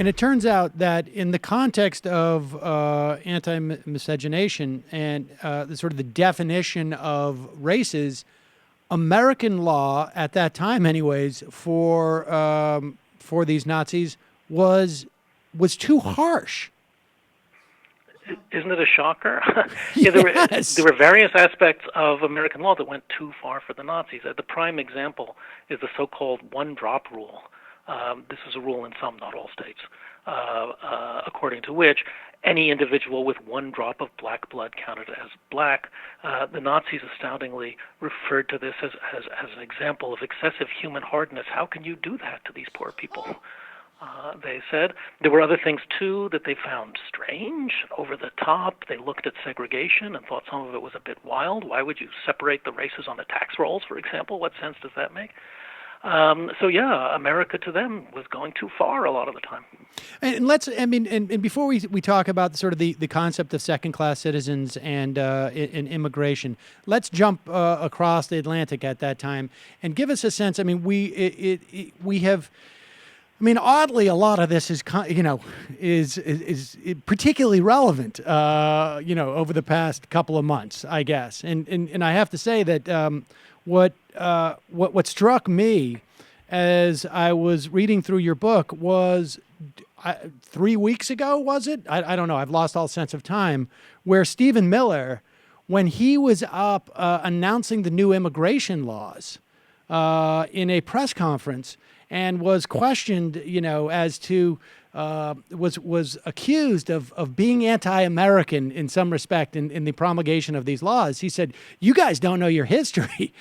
And it turns out that in the context of anti-miscegenation and the sort of the definition of races, American law at that time, anyways, for these Nazis was too harsh. Isn't it a shocker? Yeah, Yes. there were various aspects of American law that went too far for the Nazis. The prime example is the so-called one-drop rule. This is a rule in some, not all states, according to which any individual with one drop of black blood counted as black. The Nazis astoundingly referred to this as an example of excessive human hardness. How can you do that to these poor people? They said there were other things, too, that they found strange, over the top. They looked at segregation and thought some of it was a bit wild. Why would you separate the races on the tax rolls, for example? What sense does that make? So yeah, America to them was going too far a lot of the time. And before we talk about sort of the concept of second-class citizens and in immigration, let's jump across the Atlantic at that time and give us a sense. I mean, we have. I mean, oddly, a lot of this is particularly relevant, over the past couple of months, I guess. And I have to say that what struck me as I was reading through your book was 3 weeks ago, was it? I don't know. I've lost all sense of time. Where Stephen Miller, when he was up announcing the new immigration laws in a press conference, and was questioned, as to was accused of being anti-American in some respect in the promulgation of these laws. He said, "You guys don't know your history.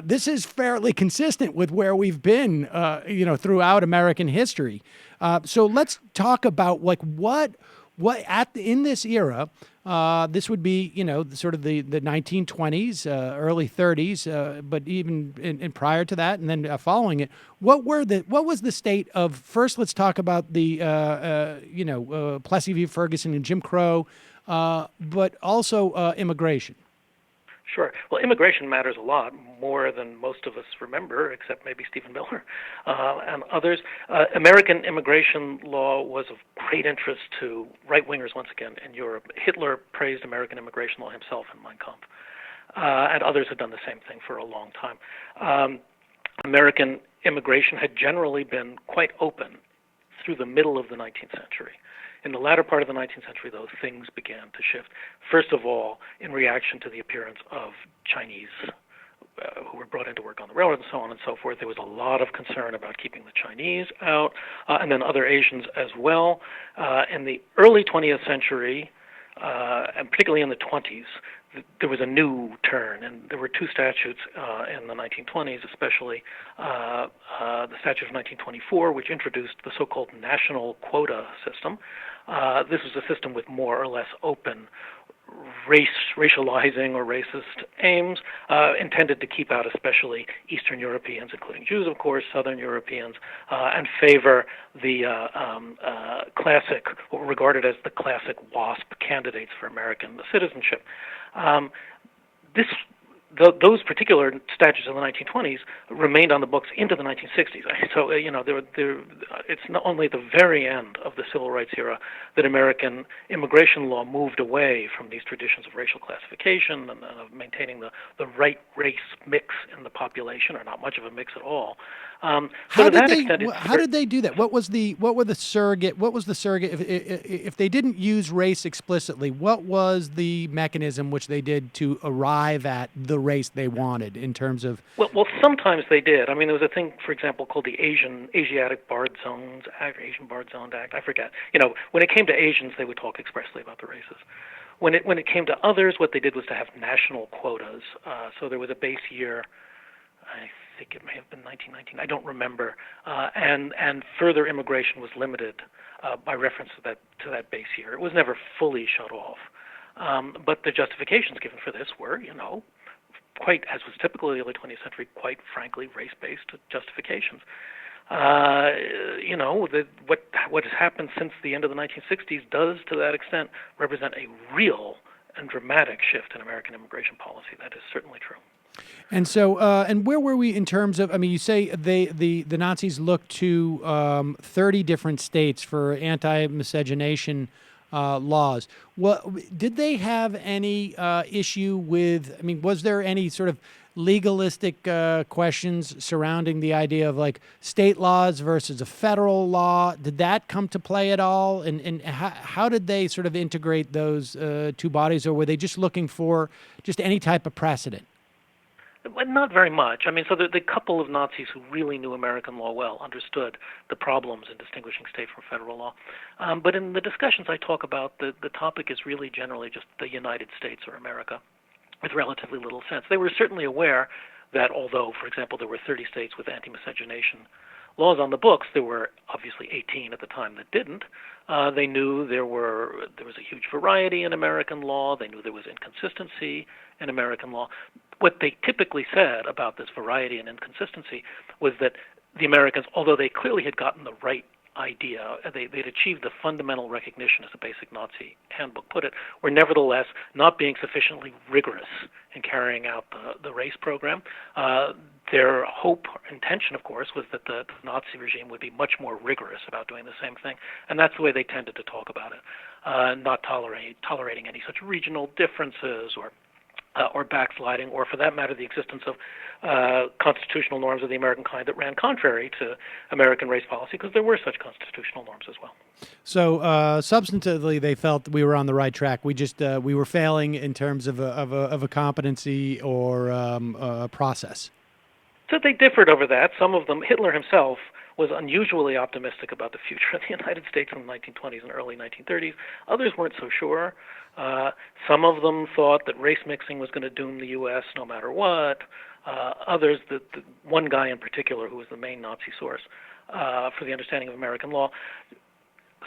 This is fairly consistent with where we've been, throughout American history." So let's talk about what in this era. This would be, sort of the 1920s, early 30s, but even in prior to that, and then following it. What was the state of? First, let's talk about the Plessy v. Ferguson and Jim Crow, but also immigration. Sure. Well, immigration matters a lot, more than most of us remember, except maybe Stephen Miller and others. American immigration law was of great interest to right-wingers, once again, in Europe. Hitler praised American immigration law himself in Mein Kampf, and others had done the same thing for a long time. American immigration had generally been quite open through the middle of the 19th century. In the latter part of the 19th century, though, things began to shift. First of all, in reaction to the appearance of Chinese who were brought in to work on the railroad and so on and so forth, there was a lot of concern about keeping the Chinese out, and then other Asians as well. In the early 20th century, and particularly in the 20s, there was a new turn, and there were two statutes in the 1920s, especially the statute of 1924, which introduced the so-called national quota system. This was a system with more or less open racializing or racist aims, intended to keep out especially Eastern Europeans, including Jews, of course, Southern Europeans, and favor the classic, what were regarded as the classic WASP candidates for American citizenship. Those particular statutes in the 1920s remained on the books into the 1960s. So, it's not only at the very end of the Civil Rights era that American immigration law moved away from these traditions of racial classification and of maintaining the right race mix in the population, or not much of a mix at all. How did they do that? What was the surrogate if they didn't use race explicitly? What was the mechanism which they did to arrive at the race they wanted in terms of? Well, sometimes they did. I mean, there was a thing, for example, called the Asiatic Barred Zones Act, Asian Barred Zone Act. I forget. When it came to Asians, they would talk expressly about the races. When it came to others, what they did was to have national quotas. So there was a base year. I think it may have been 1919. I don't remember. And further immigration was limited by reference to that base year. It was never fully shut off. But the justifications given for this were, quite, as was typical in the early 20th century, quite frankly, race-based justifications. What has happened since the end of the 1960s does, to that extent, represent a real and dramatic shift in American immigration policy. That is certainly true. And so, and where were we in terms of? I mean, you say the Nazis looked to 30 different states for anti-miscegenation laws. Well, did they have any issue with? I mean, was there any sort of legalistic questions surrounding the idea of like state laws versus a federal law? Did that come to play at all? And how did they sort of integrate those two bodies, or were they just looking for just any type of precedent? But not very much. I mean, so the couple of Nazis who really knew American law well understood the problems in distinguishing state from federal law. But in the discussions I talk about, the topic is really generally just the United States or America, with relatively little sense. They were certainly aware that although, for example, there were 30 states with anti-miscegenation laws on the books, there were obviously 18 at the time that didn't. They knew there was a huge variety in American law. They knew there was inconsistency in American law. What they typically said about this variety and inconsistency was that the Americans, although they clearly had gotten the right idea, they'd achieved the fundamental recognition, as the basic Nazi handbook put it, were nevertheless not being sufficiently rigorous in carrying out the race program. Their hope or intention, of course, was that the Nazi regime would be much more rigorous about doing the same thing, and that's the way they tended to talk about it, not tolerating any such regional differences or backsliding, or for that matter, the existence of constitutional norms of the American kind that ran contrary to American race policy, because there were such constitutional norms as well. So substantively, they felt we were on the right track. We just we were failing in terms of a competency or a process. So they differed over that. Some of them, Hitler himself was unusually optimistic about the future of the United States in the 1920s and early 1930s. Others weren't so sure. Some of them thought that race mixing was going to doom the U.S. no matter what. Others, the one guy in particular who was the main Nazi source for the understanding of American law,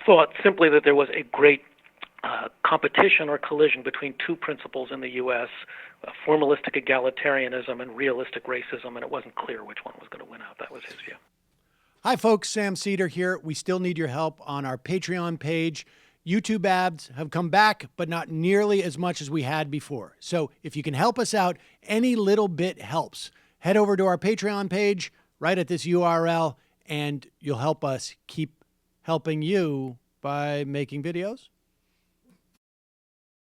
thought simply that there was a great competition or collision between two principles in the U.S., formalistic egalitarianism and realistic racism, and it wasn't clear which one was going to win out. That was his view. Hi, folks. Sam Seder here. We still need your help on our Patreon page. YouTube ads have come back, but not nearly as much as we had before. So if you can help us out, any little bit helps. Head over to our Patreon page right at this URL, and you'll help us keep helping you by making videos